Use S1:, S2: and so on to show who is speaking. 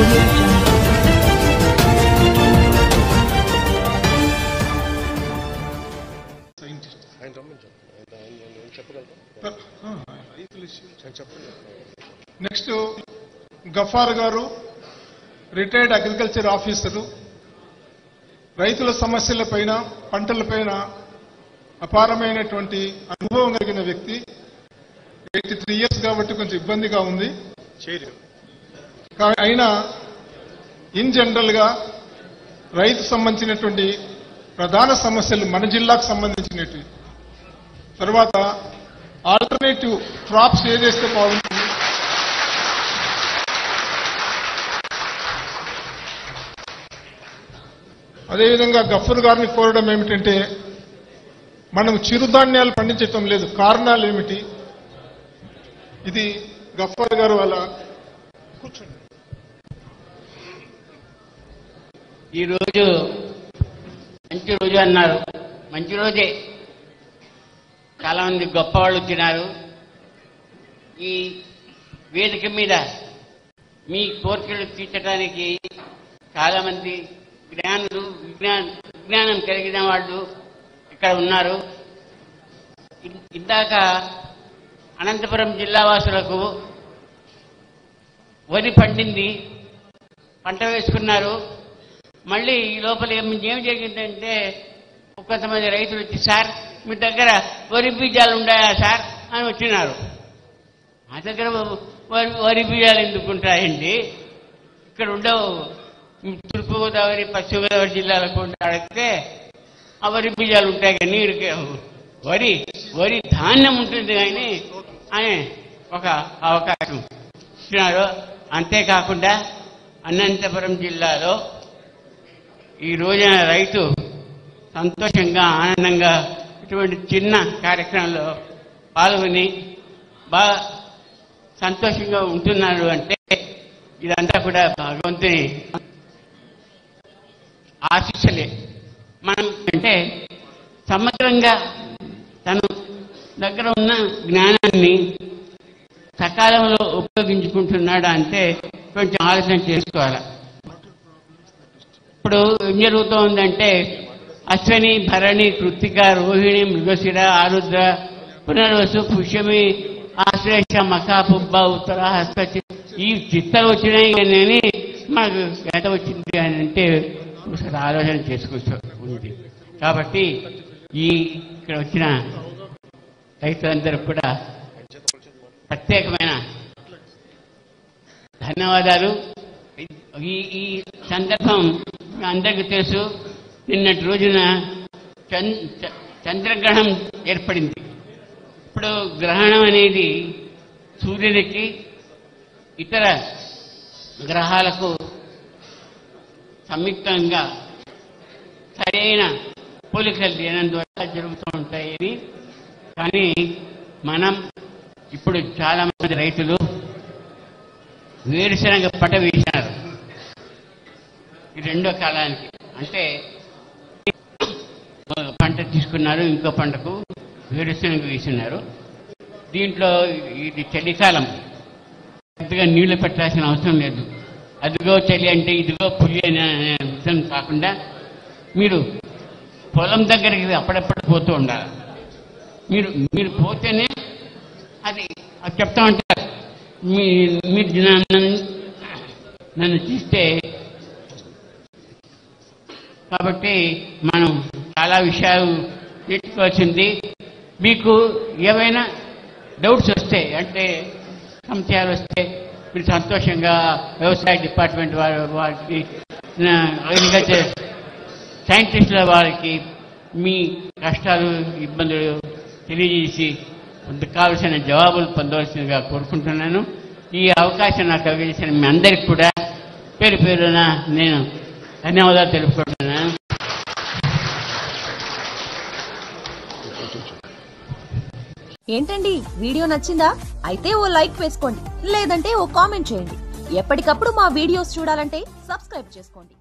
S1: Audio Jungle.
S2: Next Ghaffar గారు retired agriculture officer, రైతుల సమస్యలపైన పంటలపైన అపారమైనటువంటి అనుభవం కలిగిన వ్యక్తి. 83 years కాబట్టి కొంచెం ఇబ్బందిగా ఉంది. అయినా ఇన్ జనరల్ గా రైతు సంబంధించినటువంటి ప్రధాన సమస్యలు మన జిల్లాకు సంబంధించినవి, తర్వాత ఆల్టర్నేటివ్ క్రాప్స్ ఏదైతే బాగుంటుంది, అదేవిధంగా గఫూర్ గారిని కోరడం ఏమిటంటే, మనం చిరుధాన్యాలు పండించటం లేదు, కారణాలు ఏమిటి? ఇది గఫూర్ గారు వాళ్ళ కూర్చోండి.
S3: ఈరోజు మంచి రోజు అన్నారు, మంచి రోజే. చాలా మంది గొప్ప వాళ్ళు వచ్చినారు. ఈ వేదిక మీద మీ కోరికలు తీర్చడానికి చాలా మంది జ్ఞానులు, విజ్ఞానం కలిగిన వాళ్ళు ఇక్కడ ఉన్నారు. ఇందాక అనంతపురం జిల్లా వాసులకు వరి పండింది, పంట వేసుకున్నారు. మళ్ళీ ఈ లోపల ఏం జరిగిందంటే, కొంతమంది రైతులు వచ్చి, సార్ మీ దగ్గర వరి బీజాలు ఉన్నాయా సార్ అని వచ్చినారు. మా దగ్గర వరి బీజాలు ఎందుకుంటాయండి, ఇక్కడ ఉండవు. తూర్పుగోదావరి, పశ్చిమ గోదావరి జిల్లాలకు అడిగితే ఆ వరి బీజాలు ఉంటాయి, కానీ వరి ధాన్యం ఉంటుంది కానీ అని ఒక అవకాశం ఇచ్చినారు. అంతేకాకుండా అనంతపురం జిల్లాలో ఈ రోజున రైతు సంతోషంగా, ఆనందంగా ఇటువంటి చిన్న కార్యక్రమంలో పాల్గొని బాగా సంతోషంగా ఉంటున్నారు అంటే ఇదంతా కూడా భగవంతుని ఆశీస్సులే. మనం అంటే సమగ్రంగా తన దగ్గర ఉన్న జ్ఞానాన్ని సకాలంలో ఉపయోగించుకుంటున్నాడు అంటే కొంచెం ఆలోచన చేసుకోవాలి. ఇప్పుడు ఏం జరుగుతోందంటే, అశ్వని, భరణి, కృత్తిక, రోహిణి, మృగశిర, ఆరుద్ర, పునర్వసు, పుష్యమి, ఆశ్లేష, మఖ, పుబ్బ, ఉత్తర, హస్త, ఈ చిత్తలు వచ్చినాయి అని మనకు ఎంత వచ్చింది అని అంటే ఒకసారి ఆలోచన చేసుకుంటుంది. కాబట్టి ఇక్కడ వచ్చిన రైతులందరూ కూడా ప్రత్యేకమైన ధన్యవాదాలు. ఈ సందర్భం అందరికీ తెలుసు, నిన్నటి రోజున చంద్రగ్రహణం ఏర్పడింది. ఇప్పుడు గ్రహణం అనేది సూర్యునికి, ఇతర గ్రహాలకు సంయుక్తంగా సరైన పోలికలు లేనందువల్ల జరుగుతూ ఉంటాయని. కానీ మనం ఇప్పుడు చాలా మంది రైతులు వేరుశనగ పంట వేసినారు ఈ రెండో కాలానికి. అంటే పంట తీసుకున్నారు, ఇంకో పంటకు వేరుశనగ వేసినారు. దీంట్లో ఇది చలికాలం, పెద్దగా నీళ్లు పెట్టాల్సిన అవసరం లేదు. అదిగో చలి అంటే ఇదిగో పులి అనే విషయం కాకుండా మీరు పొలం దగ్గరికి అప్పుడప్పుడు పోతూ ఉండాలి. మీరు పోతేనే అది చెప్తా ఉంటారు. మీరు నన్ను చూస్తే. కాబట్టి మనం చాలా విషయాలు నేర్చుకోవాల్సింది. మీకు ఏమైనా డౌట్స్ వస్తే, అంటే సంశయాలు వస్తే, మీరు సంతోషంగా వ్యవసాయ డిపార్ట్మెంట్ వారికి, అగ్రికల్చర్ సైంటిస్టుల వారికి మీ కష్టాలు, ఇబ్బందులు తెలియజేసి కావలసిన జవాబులు పొందవలసిందిగా కోరుకుంటున్నాను. ఈ అవకాశం నాకు కలిగించిన మీ అందరికీ కూడా పేరు పేరున నేను ధన్యవాదాలు తెలుపుకుంటున్నాను.
S4: ఏంటండి, వీడియో నచ్చిందా? అయితే ఓ లైక్ వేసుకోండి, లేదంటే ఓ కామెంట్ చేయండి. ఎప్పటికప్పుడు మా వీడియోస్ చూడాలంటే సబ్స్క్రైబ్ చేసుకోండి.